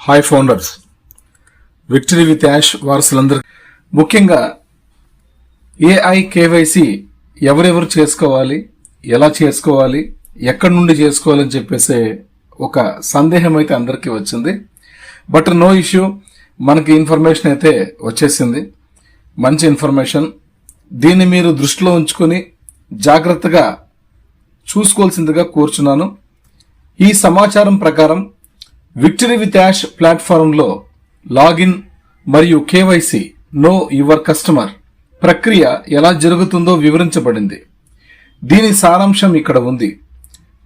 Hi founders, victory with Yash వారసులందరూ ముఖ్యంగా AI KYC ఎవరెవరు చేసుకోవాలి, ఎలా చేసుకోవాలి, ఎక్కడి నుండి చేసుకోవాలని చెప్పేసి ఒక సందేహం అయితే అందరికీ వచ్చింది. బట్ నో ఇష్యూ, మనకి ఇన్ఫర్మేషన్ అయితే వచ్చేసింది. మంచి ఇన్ఫర్మేషన్. దీన్ని మీరు దృష్టిలో ఉంచుకొని జాగ్రత్తగా చూసుకోవాల్సిందిగా కోరుచున్నాను. ఈ సమాచారం ప్రకారం విక్టరీ విత్ యాష్ ప్లాట్ఫారంలో లాగిన్ మరియు కేవైసీ నో యువర్ కస్టమర్ ప్రక్రియ ఎలా జరుగుతుందో వివరించబడింది. దీని సారాంశం ఇక్కడ ఉంది.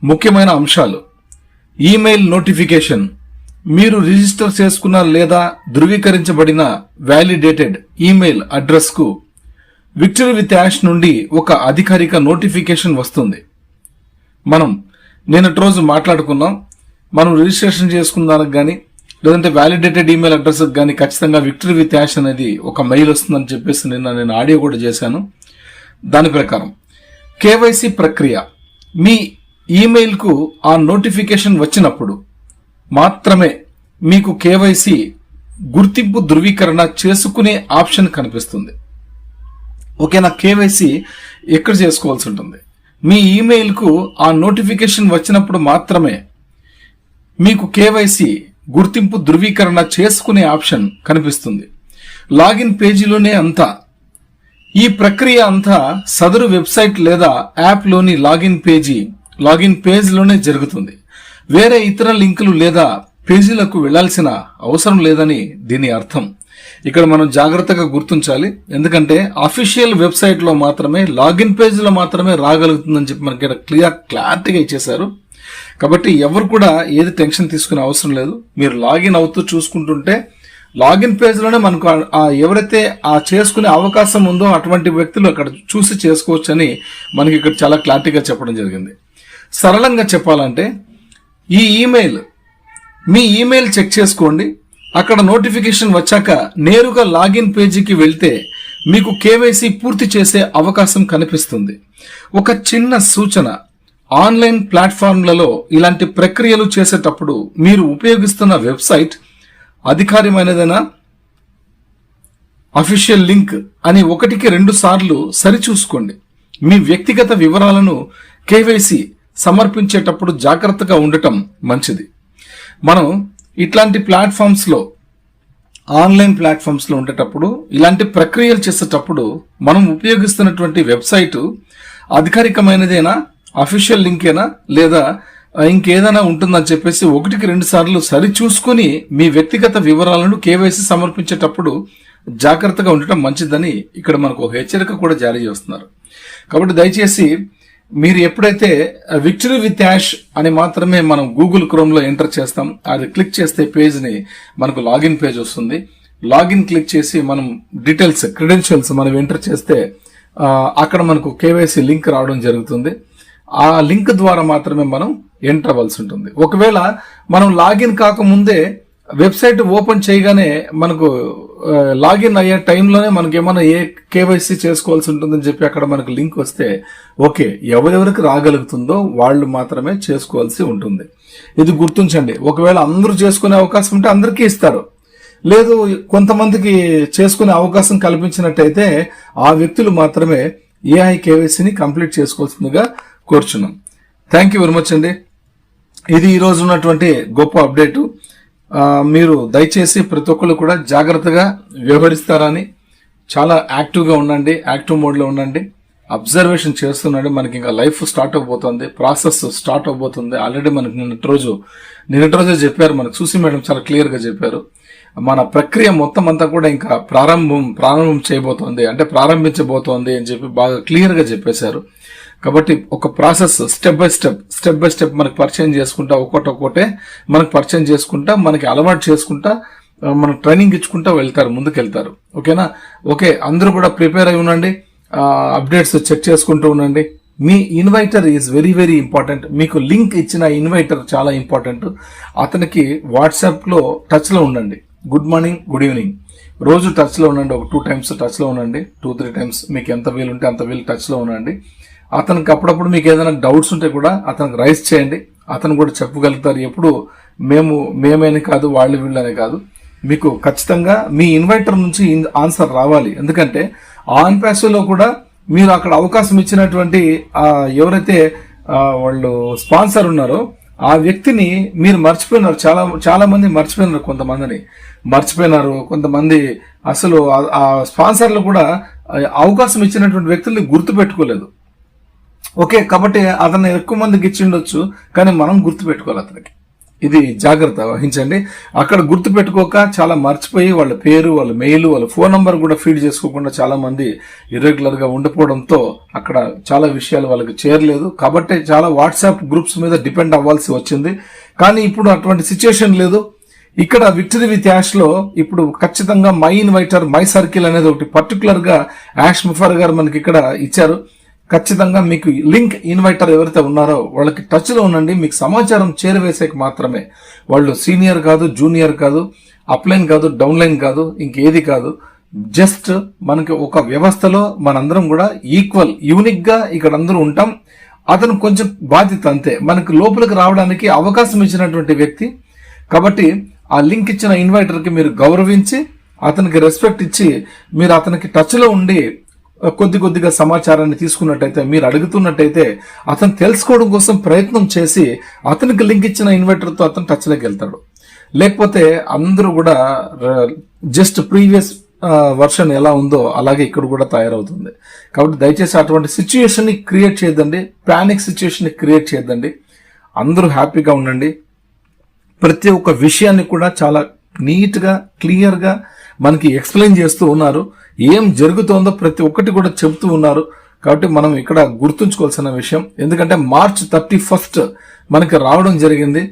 ముఖ్యమైన అంశాలు: ఈమెయిల్ నోటిఫికేషన్. మీరు రిజిస్టర్ చేసుకున్న లేదా ధృవీకరించబడిన వ్యాలిడేటెడ్ ఈమెయిల్ అడ్రస్ కు విక్టరీ విత్ యాష్ నుండి ఒక అధికారిక నోటిఫికేషన్ వస్తుంది. మనం నిన్నటి రోజు మాట్లాడుకున్నాం. మనం రిజిస్ట్రేషన్ చేసుకున్న దానికి కానీ లేదంటే వ్యాలిడేటెడ్ ఈమెయిల్ అడ్రస్ కానీ ఖచ్చితంగా విక్టరీ విత్ యాష్ అనేది ఒక మెయిల్ వస్తుందని చెప్పేసి నేను ఆడియో కూడా చేశాను. దాని ప్రకారం కేవైసీ ప్రక్రియ, మీ ఈమెయిల్కు ఆ నోటిఫికేషన్ వచ్చినప్పుడు మాత్రమే మీకు కేవైసీ గుర్తింపు ధృవీకరణ చేసుకునే ఆప్షన్ కనిపిస్తుంది. ఓకేనా? కేవైసీ ఎక్కడ చేసుకోవాల్సి ఉంటుంది? మీ ఈమెయిల్కు ఆ నోటిఫికేషన్ వచ్చినప్పుడు మాత్రమే మీకు కేవైసీ గుర్తింపు ధృవీకరణ చేసుకునే ఆప్షన్ కనిపిస్తుంది. లాగిన్ పేజీలోనే అంతా. ఈ ప్రక్రియ అంతా సదరు వెబ్సైట్ లేదా యాప్లోని లాగిన్ పేజ్లోనే జరుగుతుంది. వేరే ఇతర లింకులు లేదా పేజీలకు వెళ్లాల్సిన అవసరం లేదని దీని అర్థం. ఇక్కడ మనం జాగ్రత్తగా గుర్తించాలి. ఎందుకంటే అఫీషియల్ వెబ్సైట్ లో మాత్రమే, లాగిన్ పేజ్ లో మాత్రమే రాగలుగుతుందని చెప్పి మనకి క్లారిటీగా ఇచ్చేశారు. కాబట్టి ఎవరు కూడా ఏది టెన్షన్ తీసుకునే అవసరం లేదు. మీరు లాగిన్ అవుతూ చూసుకుంటుంటే లాగిన్ పేజ్ లోనే మనకు ఎవరైతే ఆ చేసుకునే అవకాశం ఉందో అటువంటి వ్యక్తులు అక్కడ చూసి చేసుకోవచ్చు అని మనకి ఇక్కడ చాలా క్లారిటీగా చెప్పడం జరిగింది. సరళంగా చెప్పాలంటే మీ ఈమెయిల్ చెక్ చేసుకోండి. అక్కడ నోటిఫికేషన్ వచ్చాక నేరుగా లాగిన్ పేజీకి వెళ్తే మీకు కేవైసీ పూర్తి చేసే అవకాశం కనిపిస్తుంది. ఒక చిన్న సూచన: ఆన్లైన్ ప్లాట్ఫామ్లలో ఇలాంటి ప్రక్రియలు చేసేటప్పుడు మీరు ఉపయోగిస్తున్న వెబ్సైట్ అధికారికమైనదేనా, అఫీషియల్ లింక్ అని 1-2 సార్లు సరిచూసుకోండి. మీ వ్యక్తిగత వివరాలను కేవైసీ సమర్పించేటప్పుడు జాగ్రత్తగా ఉండటం మంచిది. మనం ఇట్లాంటి ఆన్లైన్ ప్లాట్ఫామ్స్ లో ఉండేటప్పుడు, ఇలాంటి ప్రక్రియలు చేసేటప్పుడు మనం ఉపయోగిస్తున్నటువంటి వెబ్సైట్ అధికారికమైనదేనా, అఫీషియల్ లింకేనా, లేదా ఇంకేదైనా ఉంటుందని చెప్పేసి 1-2 సార్లు సరి చూసుకుని మీ వ్యక్తిగత వివరాలను కేవైసీ సమర్పించేటప్పుడు జాగ్రత్తగా ఉండటం మంచిదని ఇక్కడ మనకు ఒక హెచ్చరిక కూడా జారీ చేస్తున్నారు. కాబట్టి దయచేసి మీరు ఎప్పుడైతే విక్టరీ విత్ యాష్ అని మాత్రమే మనం గూగుల్ క్రోమ్ లో ఎంటర్ చేస్తాం, అది క్లిక్ చేస్తే పేజ్ ని మనకు లాగిన్ పేజ్ వస్తుంది. లాగిన్ క్లిక్ చేసి మనం డీటెయిల్స్, క్రెడెన్షియల్స్ మనం ఎంటర్ చేస్తే అక్కడ మనకు కేవైసీ లింక్ రావడం జరుగుతుంది. ఆ లింక్ ద్వారా మాత్రమే మనం ఎంటర్ అవ్వాల్సి ఉంటుంది. ఒకవేళ మనం లాగిన్ కాకముందే వెబ్సైట్ ఓపెన్ చేయగానే మనకు లాగిన్ అయ్యే టైంలోనే మనకి ఏమైనా ఏ కేవైసీ చేసుకోవాల్సి ఉంటుందని చెప్పి అక్కడ మనకు లింక్ వస్తే ఓకే, ఎవరెవరికి రాగలుగుతుందో వాళ్ళు మాత్రమే చేసుకోవాల్సి ఉంటుంది. ఇది గుర్తుంచండి. ఒకవేళ అందరూ చేసుకునే అవకాశం ఉంటే అందరికీ ఇస్తారు. లేదు, కొంతమందికి చేసుకునే అవకాశం కల్పించినట్టయితే ఆ వ్యక్తులు మాత్రమే ఏఐ కేవైసీని కంప్లీట్ చేసుకోవాల్సిందిగా కోరుచున్నాం. థ్యాంక్ యూ వెరీ మచ్ అండి. ఇది ఈ రోజు ఉన్నటువంటి గొప్ప అప్డేటు. మీరు దయచేసి ప్రతి ఒక్కరు కూడా జాగ్రత్తగా వ్యవహరిస్తారని, చాలా యాక్టివ్గా ఉండండి, యాక్టివ్ మోడ్లో ఉండండి, అబ్జర్వేషన్ చేస్తుండండి. మనకి ఇంకా లైఫ్ స్టార్ట్ అవబోతుంది, ప్రాసెస్ స్టార్ట్ అవబోతుంది. ఆల్రెడీ మనకి నిన్నటి రోజే చెప్పారు, మనకు చూసి మేడం చాలా క్లియర్గా చెప్పారు. మన ప్రక్రియ మొత్తం అంతా కూడా ఇంకా ప్రారంభం చేయబోతోంది, అంటే ప్రారంభించబోతోంది అని చెప్పి బాగా క్లియర్గా చెప్పేశారు. కాబట్టి ఒక ప్రాసెస్ స్టెప్ బై స్టెప్ మనకు పరిచయం చేసుకుంటా, ఒక్కొక్కటే మనకు పరిచయం చేసుకుంటా, మనకి అలవాటు చేసుకుంటా, మనకు ట్రైనింగ్ ఇచ్చుకుంటా ముందుకెళ్తారు. ఓకేనా? ఓకే, అందరూ కూడా ప్రిపేర్ అయి ఉండండి, అప్డేట్స్ చెక్ చేసుకుంటూ ఉండండి. మీ inviter is very very important. మీకు లింక్ ఇచ్చిన ఇన్వైటర్ చాలా ఇంపార్టెంట్. అతనికి వాట్సాప్ లో టచ్ లో ఉండండి. గుడ్ మార్నింగ్, గుడ్ ఈవినింగ్ రోజు టచ్ లో ఉండండి. ఒక 2 times టచ్ లో ఉండండి, 2-3 times మీకు ఎంత వీలుంటే అంత వీలు టచ్ లో ఉండండి. అతనికి అప్పుడప్పుడు మీకు ఏదైనా డౌట్స్ ఉంటే కూడా అతనికి రైజ్ చేయండి. అతను కూడా చెప్పగలుగుతారు. ఎప్పుడు మేమేని కాదు, వాళ్ళు వీళ్ళనే కాదు, మీకు ఖచ్చితంగా మీ ఇన్వైటర్ నుంచి ఆన్సర్ రావాలి. ఎందుకంటే ఆన్ ప్యాసివ్లో కూడా మీరు అక్కడ అవకాశం ఇచ్చినటువంటి ఎవరైతే వాళ్ళు స్పాన్సర్ ఉన్నారో ఆ వ్యక్తిని మీరు మర్చిపోయినారు. చాలా మంది మర్చిపోయినారు, కొంతమంది అసలు ఆ స్పాన్సర్లు కూడా అవకాశం ఇచ్చినటువంటి వ్యక్తుల్ని గుర్తు పెట్టుకోలేదు. ఓకే, కాబట్టి అతను ఎక్కువ మందికి ఇచ్చిండొచ్చు, కానీ మనం గుర్తు పెట్టుకోవాలి అతనికి. ఇది జాగ్రత్త వహించండి. అక్కడ గుర్తు పెట్టుకోక చాలా మర్చిపోయి వాళ్ళ పేరు, వాళ్ళ మెయిల్, వాళ్ళ ఫోన్ నంబర్ కూడా ఫీడ్ చేసుకోకుండా చాలా మంది ఇర్రెగ్యులర్ గా ఉండిపోవడంతో అక్కడ చాలా విషయాలు వాళ్ళకి చేరలేదు. కాబట్టి చాలా వాట్సాప్ గ్రూప్స్ మీద డిపెండ్ అవ్వాల్సి వచ్చింది. కానీ ఇప్పుడు అటువంటి సిచ్యుయేషన్ లేదు. ఇక్కడ విక్టరీ విత్ యాష్ లో ఇప్పుడు ఖచ్చితంగా మై ఇన్వైటర్, మై సర్కిల్ అనేది ఒకటి పర్టికులర్ గా యాష్ ముఫర్ గారు మనకి ఇక్కడ ఇచ్చారు. ఖచ్చితంగా మీకు లింక్ ఇన్వైటర్ ఎవరైతే ఉన్నారో వాళ్ళకి టచ్ లో ఉండండి. మీకు సమాచారం చేరవేసేకి మాత్రమే. వాళ్ళు సీనియర్ కాదు, జూనియర్ కాదు, అప్లైన్ కాదు, డౌన్లైన్ కాదు, ఇంకేది కాదు. జస్ట్ మనకి ఒక వ్యవస్థలో మనందరం కూడా ఈక్వల్, యూనిక్ గా ఇక్కడ అందరూ ఉంటాం. అతను కొంచెం బాధ్యత అంతే. మనకు లోపలికి రావడానికి అవకాశం ఇచ్చినటువంటి వ్యక్తి. కాబట్టి ఆ లింక్ ఇచ్చిన ఇన్వైటర్ కి మీరు గౌరవించి అతనికి రెస్పెక్ట్ ఇచ్చి మీరు అతనికి టచ్ లో ఉండి కొద్దిగా సమాచారాన్ని తీసుకున్నట్టయితే, మీరు అడుగుతున్నట్టయితే అతను తెలుసుకోవడం కోసం ప్రయత్నం చేసి అతనికి లింక్ ఇచ్చిన ఇన్వైటర్తో అతను టచ్లోకి వెళ్తాడు. లేకపోతే అందరూ కూడా జస్ట్ ప్రీవియస్ వర్షన్ ఎలా ఉందో అలాగే ఇక్కడ కూడా తయారవుతుంది. కాబట్టి దయచేసి అటువంటి సిచ్యుయేషన్ ని క్రియేట్ చేయొద్దండి, పానిక్ సిచ్యుయేషన్ ని క్రియేట్ చేయొద్దండి. అందరూ హ్యాపీగా ఉండండి. ప్రతి ఒక్క విషయాన్ని కూడా చాలా నీట్ గా, క్లియర్ గా మనకి ఎక్స్ప్లెయిన్ చేస్తూ ఉన్నారు. ఏం జరుగుతోందో ప్రతి ఒక్కటి కూడా చెబుతూ ఉన్నారు. కాబట్టి మనం ఇక్కడ గుర్తుంచుకోవాల్సిన విషయం, ఎందుకంటే March 31 మనకి రావడం జరిగింది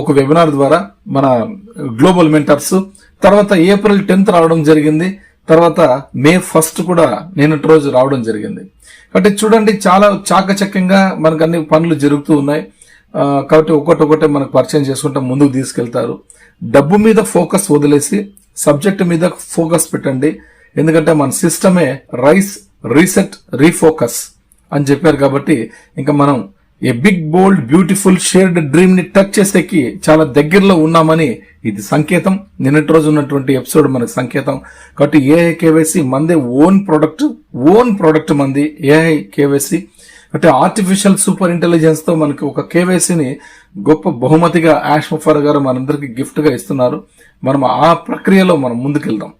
ఒక వెబినార్ ద్వారా మన గ్లోబల్ మెంటర్స్. తర్వాత April 10 రావడం జరిగింది. తర్వాత May 1 కూడా నిన్నటి రోజు రావడం జరిగింది. కాబట్టి చూడండి, చాలా చాకచక్యంగా మనకు అన్ని పనులు జరుగుతూ ఉన్నాయి. కాబట్టి ఒకటే మనకు పరిచయం చేసుకుంటే ముందుకు తీసుకెళ్తారు. డబ్బు మీద ఫోకస్ వదిలేసి సబ్జెక్ట్ మీద ఫోకస్ పెట్టండి. ఎందుకంటే మన సిస్టమే రైస్, రీసెట్, రీఫోకస్ అని చెప్పారు. కాబట్టి ఇంకా మనం a big, bold, beautiful, shared dream ని టచ్ చేసేకి చాలా దగ్గరలో ఉన్నామని ఇది సంకేతం. నిన్నటి రోజు ఉన్నటువంటి ఎపిసోడ్ మనకు సంకేతం. కాబట్టి ఏఐ కేవైసీ మందే ఓన్ ప్రొడక్ట్ మంది ఏఐ కేవైసీ. అంటే ఆర్టిఫిషియల్ సూపర్ ఇంటెలిజెన్స్ తో మనకి ఒక కేవైసీని గొప్ప బహుమతిగా యాష్ ముఫర్ గారు మనందరికి గిఫ్ట్ గా ఇస్తున్నారు. మనం ఆ ప్రక్రియలో మనం ముందుకెళ్దాం,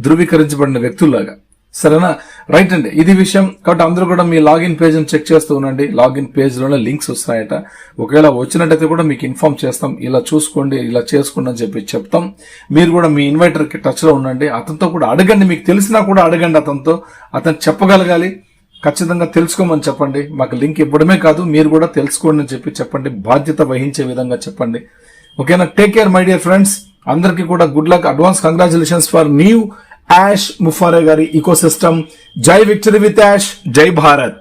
ధృవీకరించబడిన వ్యక్తుల్లాగా. సరేనా? రైట్ అండి, ఇది విషయం. కాబట్టి అందరూ కూడా మీ లాగిన్ పేజ్ చెక్ చేస్తూ ఉండండి. లాగిన్ పేజ్ లోనే లింక్స్ వస్తాయట. ఒకవేళ వచ్చినట్టయితే కూడా మీకు ఇన్ఫార్మ్ చేస్తాం. ఇలా చూసుకోండి, ఇలా చేసుకోండి అని చెప్తాం. మీరు కూడా మీ ఇన్వైటర్ కి టచ్ లో ఉండండి. అతనితో కూడా అడగండి, మీకు తెలిసినా కూడా అడగండి. అతను చెప్పగలగాలి. ఖచ్చితంగా తెలుసుకోమని చెప్పండి. మాకు లింక్ ఇవ్వడమే కాదు, మీరు కూడా తెలుసుకోండి అని చెప్పండి. బాధ్యత వహించే విధంగా చెప్పండి. ఓకేనా? Take care my dear friends. అందరికీ కూడా good luck, advance congratulations for new Yash ముఫర్ గారి ఈకోసిస్టమ్. జై విక్టరీ విత్ యాష్, జై భారత్.